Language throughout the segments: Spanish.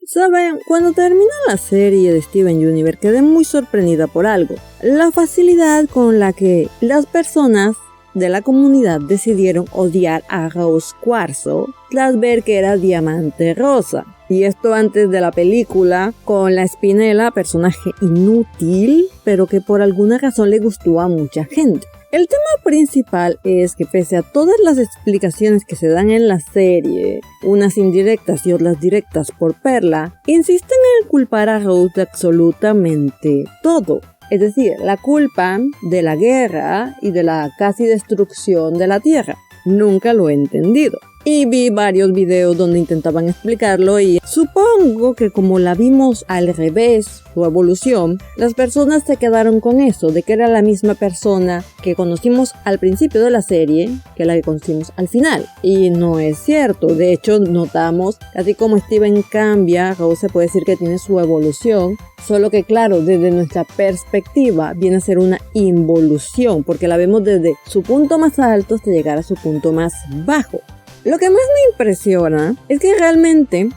Saben, cuando terminó la serie de Steven Universe quedé muy sorprendida por algo. La facilidad con la que las personas de la comunidad decidieron odiar a Rose Cuarzo tras ver que era Diamante Rosa. Y esto antes de la película, con la Spinella, personaje inútil, pero que por alguna razón le gustó a mucha gente. El tema principal es que pese a todas las explicaciones que se dan en la serie, unas indirectas y otras directas por Perla, insisten en culpar a Rose de absolutamente todo. Es decir, la culpa de la guerra y de la casi destrucción de la Tierra. Nunca lo he entendido. Y vi varios videos donde intentaban explicarlo y supongo que como la vimos al revés, su evolución, las personas se quedaron con eso, de que era la misma persona que conocimos al principio de la serie que la que conocimos al final. Y no es cierto, de hecho notamos, así como Steven cambia, Rose se puede decir que tiene su evolución, solo que claro, desde nuestra perspectiva viene a ser una involución, porque la vemos desde su punto más alto hasta llegar a su punto más bajo. Lo que más me impresiona es que realmente,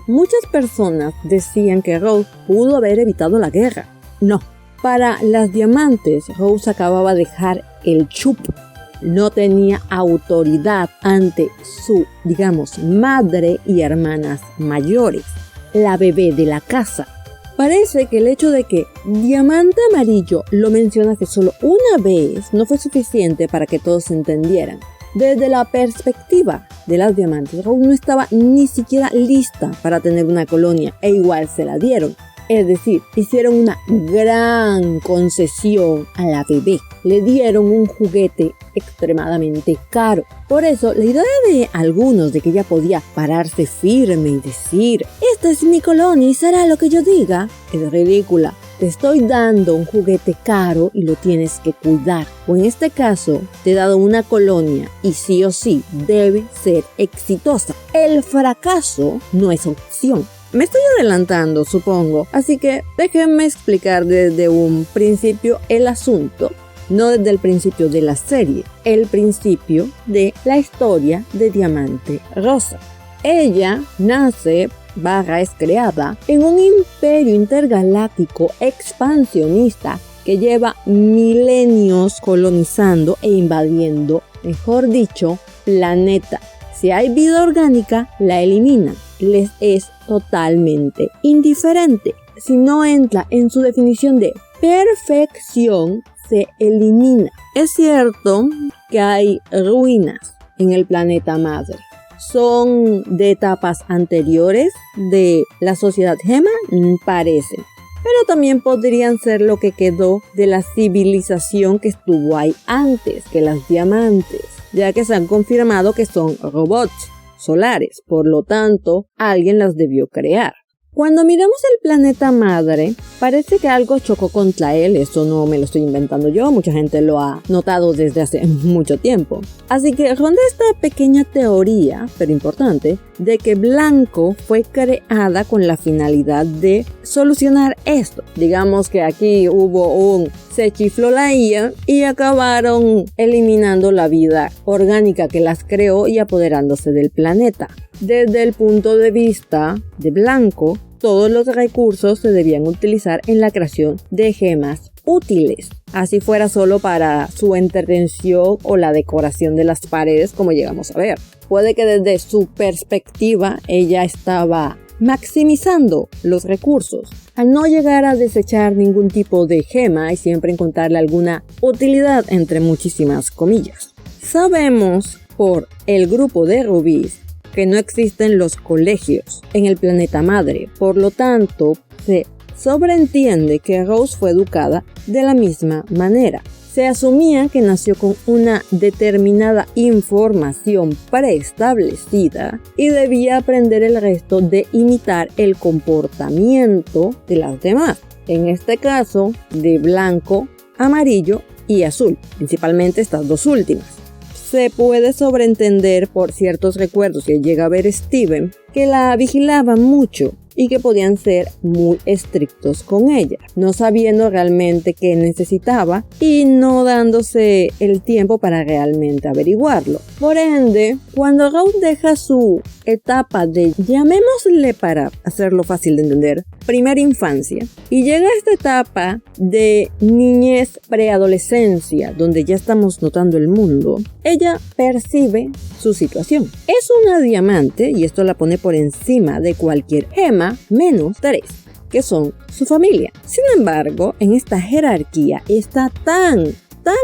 muchas personas decían que Rose pudo haber evitado la guerra. No, para las diamantes, Rose acababa de dejar el chup. No tenía autoridad ante su, madre y hermanas mayores, la bebé de la casa. Parece que el hecho de que Diamante Amarillo lo mencionase solo una vez no fue suficiente para que todos entendieran. Desde la perspectiva de las diamantes, Rose no estaba ni siquiera lista para tener una colonia e igual se la dieron. Es decir, hicieron una gran concesión a la bebé. Le dieron un juguete extremadamente caro. Por eso, la idea de algunos de que ella podía pararse firme y decir «Esta es mi colonia y será lo que yo diga» es ridícula. Te estoy dando un juguete caro y lo tienes que cuidar. O en este caso, te he dado una colonia y sí o sí debe ser exitosa. El fracaso no es opción. Me estoy adelantando, supongo, así que déjenme explicar desde un principio el asunto. No desde el principio de la serie, el principio de la historia de Diamante Rosa. Ella nace es creada en un imperio intergaláctico expansionista que lleva milenios colonizando e invadiendo, mejor dicho, planeta. Si hay vida orgánica, la eliminan. Les es totalmente indiferente. Si no entra en su definición de perfección, se elimina. Es cierto que hay ruinas en el planeta madre. ¿Son de etapas anteriores de la sociedad Gema? Parecen. Pero también podrían ser lo que quedó de la civilización que estuvo ahí antes que las diamantes, ya que se han confirmado que son robots solares, por lo tanto, alguien las debió crear. Cuando miramos el planeta madre, parece que algo chocó contra él. Esto no me lo estoy inventando yo, mucha gente lo ha notado desde hace mucho tiempo. Así que ronda esta pequeña teoría, pero importante, de que Blanco fue creada con la finalidad de solucionar esto. Digamos que aquí hubo se chifló la IA y acabaron eliminando la vida orgánica que las creó y apoderándose del planeta. Desde el punto de vista de Blanco, todos los recursos se debían utilizar en la creación de gemas útiles, así fuera solo para su entretención o la decoración de las paredes, como llegamos a ver. Puede que desde su perspectiva ella estaba maximizando los recursos, al no llegar a desechar ningún tipo de gema y siempre encontrarle alguna utilidad entre muchísimas comillas. Sabemos por el grupo de rubíes que no existen los colegios en el planeta madre, por lo tanto se sobreentiende que Rose fue educada de la misma manera. Se asumía que nació con una determinada información preestablecida y debía aprender el resto de imitar el comportamiento de las demás, en este caso de blanco, amarillo y azul, principalmente estas dos últimas. Se puede sobreentender por ciertos recuerdos que llega a ver Steven que la vigilaba mucho y que podían ser muy estrictos con ella, no sabiendo realmente qué necesitaba y no dándose el tiempo para realmente averiguarlo. Por ende, cuando Rose deja su etapa de, llamémosle para hacerlo fácil de entender, primera infancia, y llega a esta etapa de niñez preadolescencia, donde ya estamos notando el mundo, ella percibe su situación. Es una diamante, y esto la pone por encima de cualquier gema, menos 3, que son su familia. Sin embargo, en esta jerarquía está tan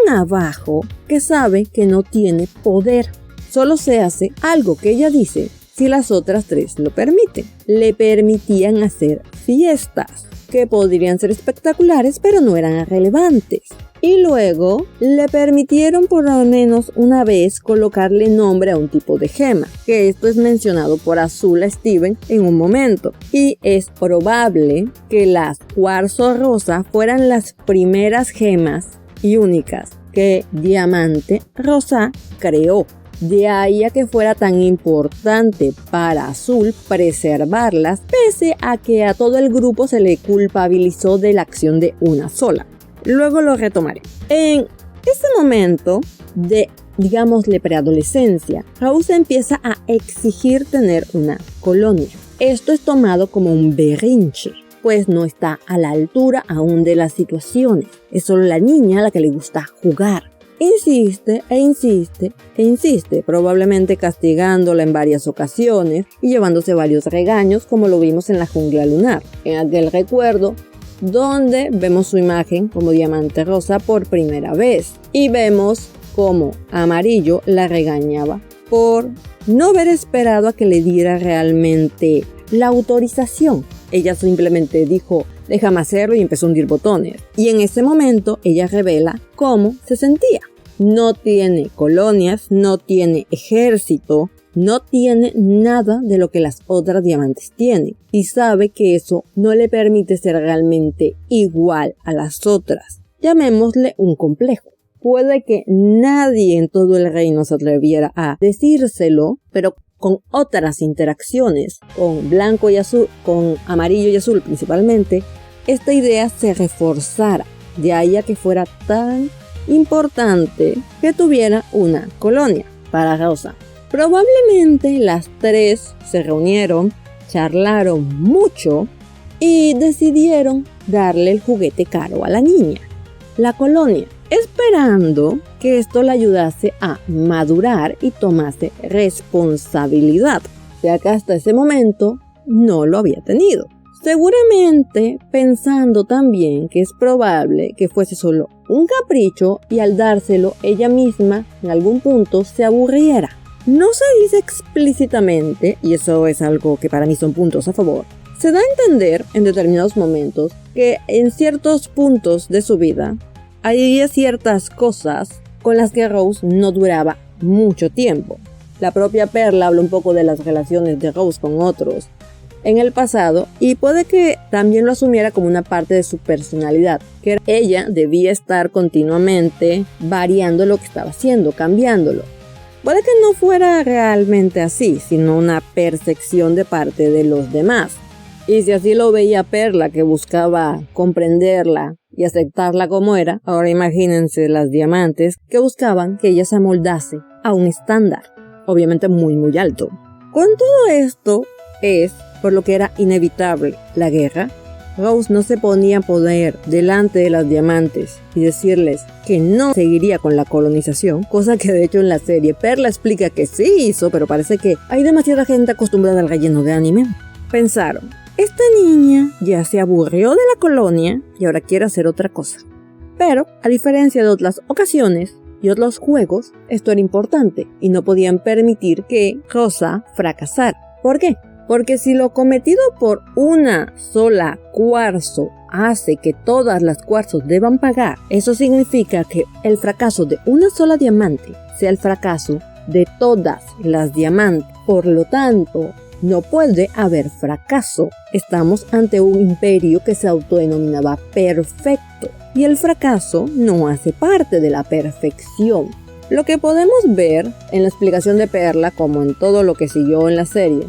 abajo que sabe que no tiene poder. Solo se hace algo que ella dice si las otras 3 lo permiten. Le permitían hacer fiestas que podrían ser espectaculares, pero no eran relevantes. Y luego le permitieron por lo menos una vez colocarle nombre a un tipo de gema, que esto es mencionado por Azul a Steven en un momento. Y es probable que las cuarzo rosa fueran las primeras gemas y únicas que Diamante Rosa creó. De ahí a que fuera tan importante para Azul preservarlas, pese a que a todo el grupo se le culpabilizó de la acción de una sola. Luego lo retomaré. En ese momento de, digámosle, preadolescencia, Rose empieza a exigir tener una colonia. Esto es tomado como un berrinche, pues no está a la altura aún de las situaciones. Es solo la niña a la que le gusta jugar. Insiste e insiste e insiste, probablemente castigándola en varias ocasiones y llevándose varios regaños, como lo vimos en la jungla lunar, en aquel recuerdo donde vemos su imagen como Diamante Rosa por primera vez y vemos cómo Amarillo la regañaba por no haber esperado a que le diera realmente la autorización. Ella simplemente dijo, déjame hacerlo, y empezó a hundir botones. Y en ese momento ella revela cómo se sentía. No tiene colonias, no tiene ejército, no tiene nada de lo que las otras diamantes tienen. Y sabe que eso no le permite ser realmente igual a las otras. Llamémosle un complejo. Puede que nadie en todo el reino se atreviera a decírselo, pero con otras interacciones, con blanco y azul, con amarillo y azul principalmente, esta idea se reforzara, de ahí a que fuera tan importante que tuviera una colonia para Rosa. Probablemente las 3 se reunieron, charlaron mucho y decidieron darle el juguete caro a la niña, la colonia, esperando que esto le ayudase a madurar y tomase responsabilidad, ya que hasta ese momento no lo había tenido. Seguramente pensando también que es probable que fuese solo un capricho y al dárselo ella misma en algún punto se aburriera. No se dice explícitamente, y eso es algo que para mí son puntos a favor, se da a entender en determinados momentos que en ciertos puntos de su vida había ciertas cosas con las que Rose no duraba mucho tiempo. La propia Perla habla un poco de las relaciones de Rose con otros en el pasado y puede que también lo asumiera como una parte de su personalidad, que ella debía estar continuamente variando lo que estaba haciendo, cambiándolo. Puede que no fuera realmente así, sino una percepción de parte de los demás. Y si así lo veía Perla, que buscaba comprenderla y aceptarla como era, ahora imagínense las diamantes que buscaban que ella se amoldase a un estándar, obviamente muy muy alto. Con todo esto es por lo que era inevitable la guerra. Rose no se ponía a poder delante de las diamantes y decirles que no seguiría con la colonización, cosa que de hecho en la serie Perla explica que sí hizo, pero parece que hay demasiada gente acostumbrada al relleno de anime. Pensaron, esta niña ya se aburrió de la colonia y ahora quiere hacer otra cosa. Pero, a diferencia de otras ocasiones y otros juegos, esto era importante y no podían permitir que Rosa fracasara. ¿Por qué? Porque si lo cometido por una sola cuarzo hace que todas las cuarzos deban pagar, eso significa que el fracaso de una sola diamante sea el fracaso de todas las diamantes. Por lo tanto, no puede haber fracaso. Estamos ante un imperio que se autodenominaba perfecto y el fracaso no hace parte de la perfección. Lo que podemos ver en la explicación de Perla, como en todo lo que siguió en la serie,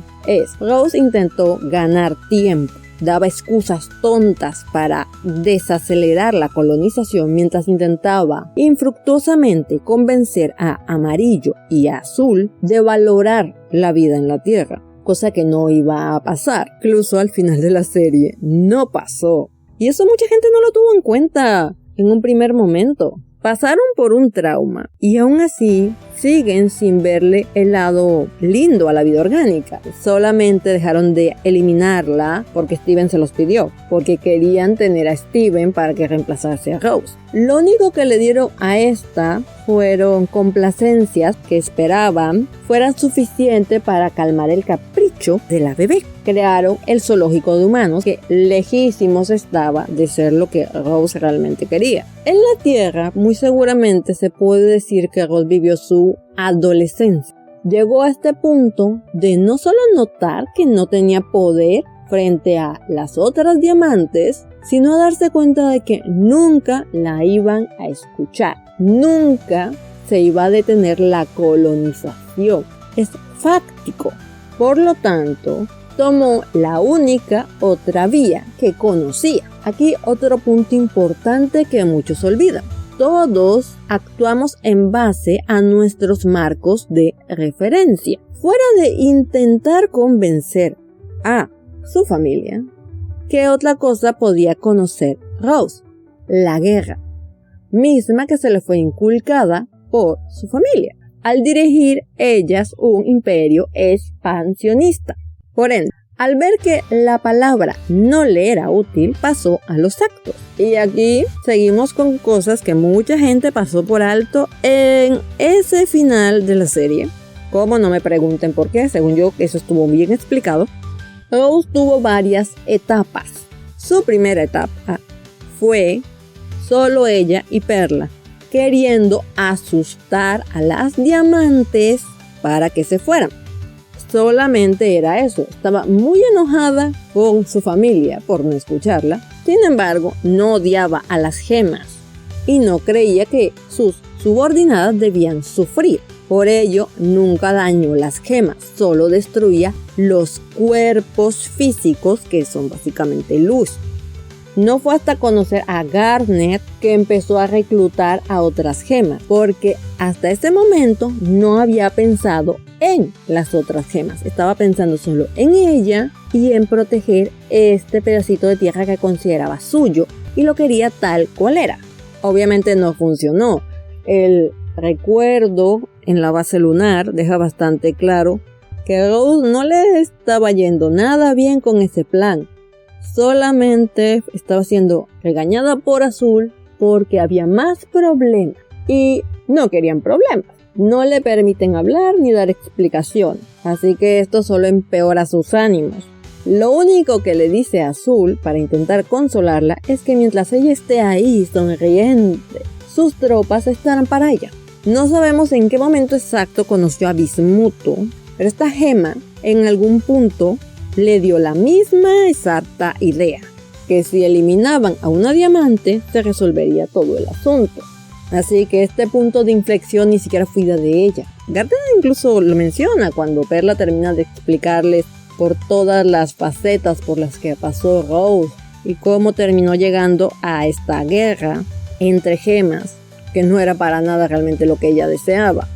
Rose intentó ganar tiempo. Daba excusas tontas para desacelerar la colonización mientras intentaba infructuosamente convencer a Amarillo y a Azul de valorar la vida en la Tierra, cosa que no iba a pasar. Incluso al final de la serie no pasó. Y eso mucha gente no lo tuvo en cuenta en un primer momento. Pasaron por un trauma y aún así siguen sin verle el lado lindo a la vida orgánica. Solamente dejaron de eliminarla porque Steven se los pidió, porque querían tener a Steven para que reemplazase a Rose. Lo único que le dieron a esta fueron complacencias que esperaban fueran suficientes para calmar el capricho de la bebé. Crearon el zoológico de humanos, que lejísimos estaba de ser lo que Rose realmente quería. En la Tierra, muy seguramente se puede decir que Rose vivió su adolescencia. Llegó a este punto de no solo notar que no tenía poder frente a las otras diamantes, sino a darse cuenta de que nunca la iban a escuchar. Nunca se iba a detener la colonización. Es fáctico. Por lo tanto, tomó la única otra vía que conocía. Aquí otro punto importante que muchos olvidan. Todos actuamos en base a nuestros marcos de referencia. Fuera de intentar convencer a su familia, ¿qué otra cosa podía conocer Rose? La guerra, misma que se le fue inculcada por su familia, al dirigir ellas un imperio expansionista. Por ende, al ver que la palabra no le era útil, pasó a los actos. Y aquí seguimos con cosas que mucha gente pasó por alto en ese final de la serie. Como no me pregunten por qué, según yo eso estuvo bien explicado. Rose tuvo varias etapas. Su primera etapa fue solo ella y Perla, queriendo asustar a las diamantes para que se fueran. Solamente era eso. Estaba muy enojada con su familia por no escucharla. Sin embargo, no odiaba a las gemas y no creía que sus subordinadas debían sufrir. Por ello, nunca dañó las gemas, solo destruía los cuerpos físicos, que son básicamente luz. No fue hasta conocer a Garnet que empezó a reclutar a otras gemas, porque hasta ese momento no había pensado en las otras gemas. Estaba pensando solo en ella y en proteger este pedacito de tierra que consideraba suyo y lo quería tal cual era. Obviamente no funcionó. El recuerdo en la base lunar deja bastante claro que Rose no le estaba yendo nada bien con ese plan. Solamente estaba siendo regañada por Azul porque había más problemas y no querían problemas. No le permiten hablar ni dar explicación, así que esto solo empeora sus ánimos. Lo único que le dice a Azul para intentar consolarla es que mientras ella esté ahí sonriente, sus tropas estarán para ella. No sabemos en qué momento exacto conoció a Bismuto, pero esta gema en algún punto le dio la misma exacta idea, que si eliminaban a una diamante se resolvería todo el asunto. Así que este punto de inflexión ni siquiera fue idea de ella. Garnet incluso lo menciona cuando Perla termina de explicarles por todas las facetas por las que pasó Rose y cómo terminó llegando a esta guerra entre gemas, que no era para nada realmente lo que ella deseaba.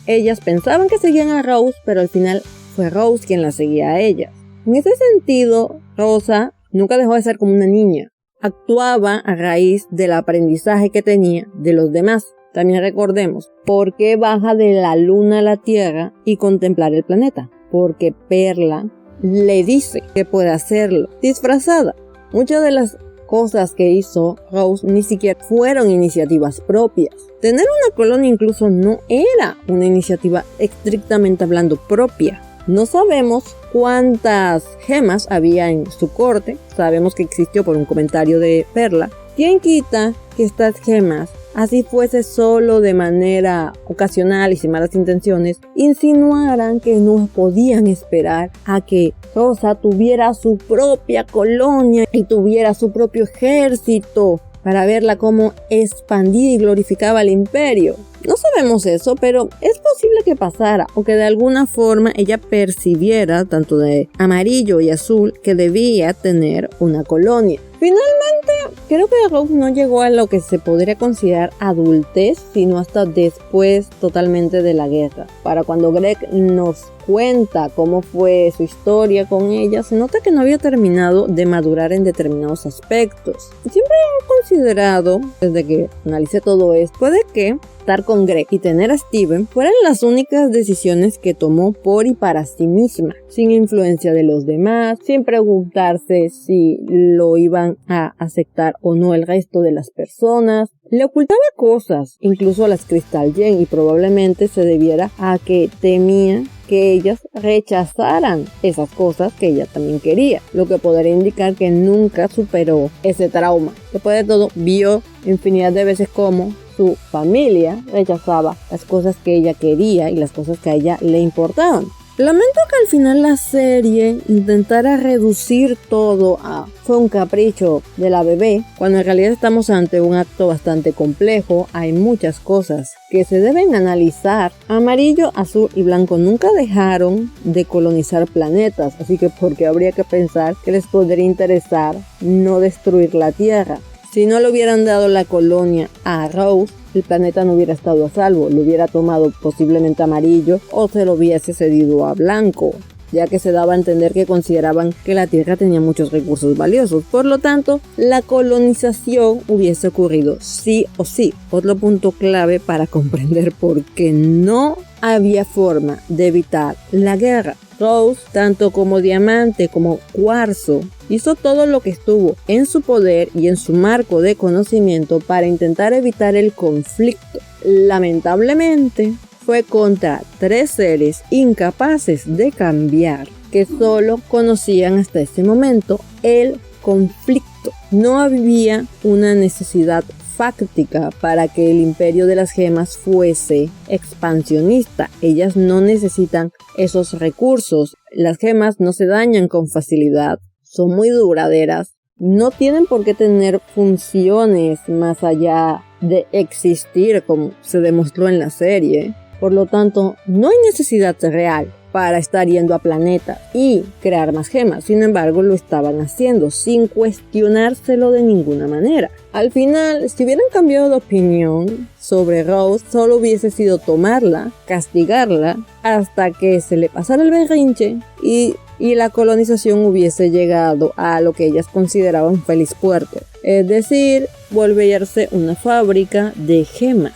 Ellas pensaban que seguían a Rose, pero al final fue Rose quien la seguía a ellas. En ese sentido, Rosa nunca dejó de ser como una niña. Actuaba a raíz del aprendizaje que tenía de los demás. También recordemos por qué baja de la luna a la tierra y contemplar el planeta. Porque Perla le dice que puede hacerlo disfrazada. Muchas de las cosas que hizo Rose ni siquiera fueron iniciativas propias. Tener una colonia incluso no era una iniciativa estrictamente hablando propia. No sabemos cuántas gemas había en su corte. Sabemos que existió por un comentario de Perla. ¿Quién quita que estas gemas, así fuese solo de manera ocasional y sin malas intenciones, insinuaran que no podían esperar a que Rosa tuviera su propia colonia y tuviera su propio ejército para verla cómo expandía y glorificaba el imperio. No sabemos eso, pero es posible que pasara o que de alguna forma ella percibiera, tanto de amarillo y azul, que debía tener una colonia. Finalmente, creo que Rose no llegó a lo que se podría considerar adultez, sino hasta después totalmente de la guerra. Para cuando Greg nos cuenta cómo fue su historia con ella, se nota que no había terminado de madurar en determinados aspectos. Siempre he considerado, desde que analicé todo esto, puede que estar con Greg y tener a Steven fueran las únicas decisiones que tomó por y para sí misma, sin influencia de los demás, sin preguntarse si lo iban a aceptar o no el resto de las personas. Le ocultaba cosas, incluso a las Crystal Gems, y probablemente se debiera a que temía que ellas rechazaran esas cosas que ella también quería, lo que podría indicar que nunca superó ese trauma. Después de todo, vio infinidad de veces cómo su familia rechazaba las cosas que ella quería y las cosas que a ella le importaban. Lamento que al final la serie intentara reducir todo a fue un capricho de la bebé, cuando en realidad estamos ante un acto bastante complejo. Hay muchas cosas que se deben analizar. Amarillo, azul y blanco nunca dejaron de colonizar planetas, así que porque habría que pensar que les podría interesar no destruir la Tierra. Si no le hubieran dado la colonia a Rose, el planeta no hubiera estado a salvo, lo hubiera tomado posiblemente Amarillo o se lo hubiese cedido a Blanco, ya que se daba a entender que consideraban que la Tierra tenía muchos recursos valiosos. Por lo tanto, la colonización hubiese ocurrido sí o sí. Otro punto clave para comprender por qué no había forma de evitar la guerra. Rose, tanto como Diamante como Cuarzo, hizo todo lo que estuvo en su poder y en su marco de conocimiento para intentar evitar el conflicto. Lamentablemente, fue contra 3 seres incapaces de cambiar, que solo conocían hasta ese momento el conflicto. No había una necesidad fáctica para que el imperio de las gemas fuese expansionista. Ellas no necesitan esos recursos. Las gemas no se dañan con facilidad, son muy duraderas, no tienen por qué tener funciones más allá de existir, como se demostró en la serie. Por lo tanto, no hay necesidad real para estar yendo a planetas y crear más gemas. Sin embargo, lo estaban haciendo sin cuestionárselo de ninguna manera. Al final, si hubieran cambiado de opinión sobre Rose, solo hubiese sido tomarla, castigarla, hasta que se le pasara el berrinche y la colonización hubiese llegado a lo que ellas consideraban feliz puerto. Es decir, volverse una fábrica de gemas.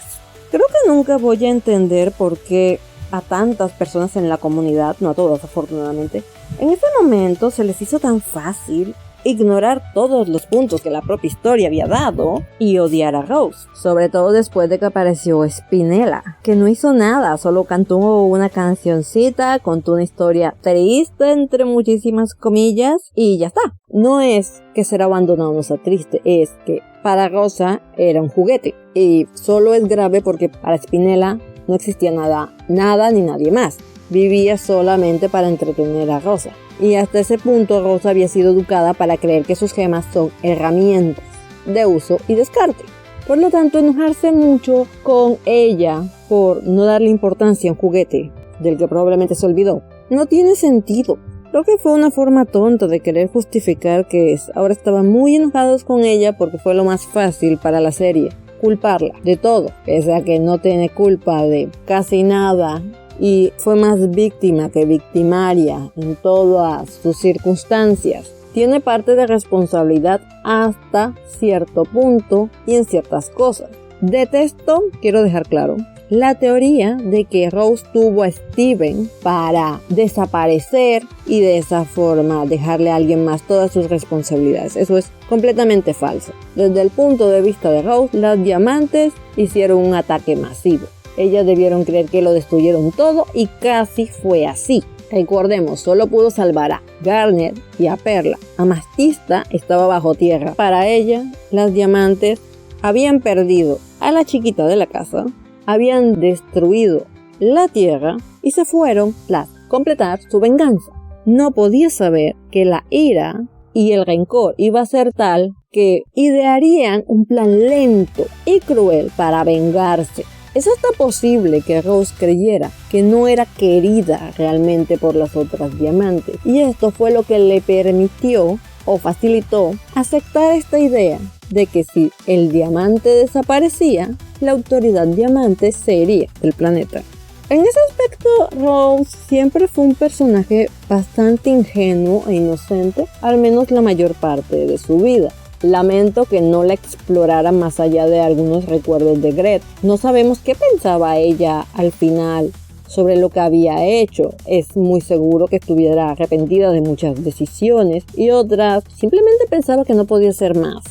Creo que nunca voy a entender por qué a tantas personas en la comunidad, no a todas afortunadamente, en ese momento se les hizo tan fácil ignorar todos los puntos que la propia historia había dado y odiar a Rose, sobre todo después de que apareció Spinella, que no hizo nada, solo cantó una cancioncita, contó una historia triste entre muchísimas comillas y ya está. No es que ser abandonado no sea triste, es que para Rosa era un juguete y solo es grave porque para Spinella no existía nada ni nadie más. Vivía solamente para entretener a Rosa. Y hasta ese punto Rosa había sido educada para creer que sus gemas son herramientas de uso y descarte. Por lo tanto, enojarse mucho con ella por no darle importancia a un juguete del que probablemente se olvidó no tiene sentido. Creo que fue una forma tonta de querer justificar que ahora estaban muy enojados con ella porque fue lo más fácil para la serie culparla de todo, pese a que no tiene culpa de casi nada y fue más víctima que victimaria en todas sus circunstancias. Tiene parte de responsabilidad hasta cierto punto y en ciertas cosas. Detesto, quiero dejar claro, la teoría de que Rose tuvo a Steven para desaparecer y de esa forma dejarle a alguien más todas sus responsabilidades. Eso es completamente falso. Desde el punto de vista de Rose, las diamantes hicieron un ataque masivo. Ellas debieron creer que lo destruyeron todo y casi fue así. Recordemos, solo pudo salvar a Garnet y a Perla. Amatista estaba bajo tierra. Para ella, las diamantes habían perdido a la chiquita de la casa, habían destruido la tierra y se fueron a completar su venganza. No podía saber que la ira y el rencor iba a ser tal que idearían un plan lento y cruel para vengarse. Es hasta posible que Rose creyera que no era querida realmente por las otras diamantes, y esto fue lo que le permitió o facilitó aceptar esta idea de que si el diamante desaparecía, la autoridad diamante se iría del planeta. En ese aspecto, Rose siempre fue un personaje bastante ingenuo e inocente, al menos la mayor parte de su vida. Lamento que no la explorara más allá de algunos recuerdos de Gret. No sabemos qué pensaba ella al final sobre lo que había hecho. Es muy seguro que estuviera arrepentida de muchas decisiones y otras simplemente pensaba que no podía hacer más.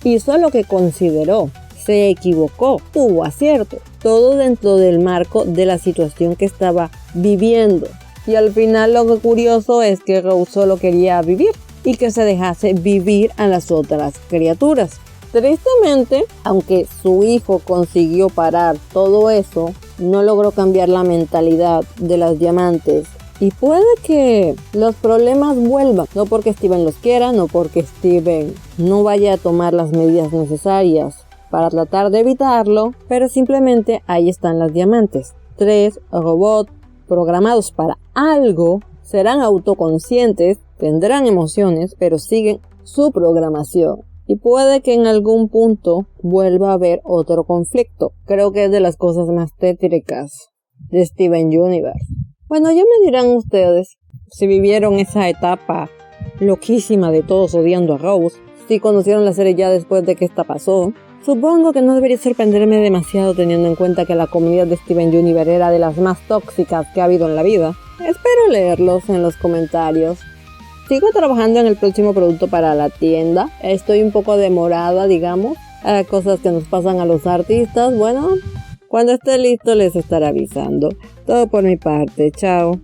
Hizo lo que consideró. Se equivocó, tuvo acierto. Todo dentro del marco de la situación que estaba viviendo. Y al final lo curioso es que Rose solo quería vivir y que se dejase vivir a las otras criaturas. Tristemente, aunque su hijo consiguió parar todo eso, no logró cambiar la mentalidad de las diamantes. Y puede que los problemas vuelvan, no porque Steven los quiera, no porque Steven no vaya a tomar las medidas necesarias para tratar de evitarlo, pero simplemente ahí están las diamantes. 3 robots programados para algo, serán autoconscientes, tendrán emociones, pero siguen su programación. Y puede que en algún punto vuelva a haber otro conflicto. Creo que es de las cosas más tétricas de Steven Universe. Bueno, ya me dirán ustedes si vivieron esa etapa loquísima de todos odiando a Rose, si conocieron la serie ya después de que esta pasó. Supongo que no debería sorprenderme demasiado teniendo en cuenta que la comunidad de Steven Universe era de las más tóxicas que ha habido en la vida. Espero leerlos en los comentarios. Sigo trabajando en el próximo producto para la tienda. Estoy un poco demorada, digamos. Cosas que nos pasan a los artistas. Bueno, cuando esté listo les estaré avisando. Todo por mi parte. Chao.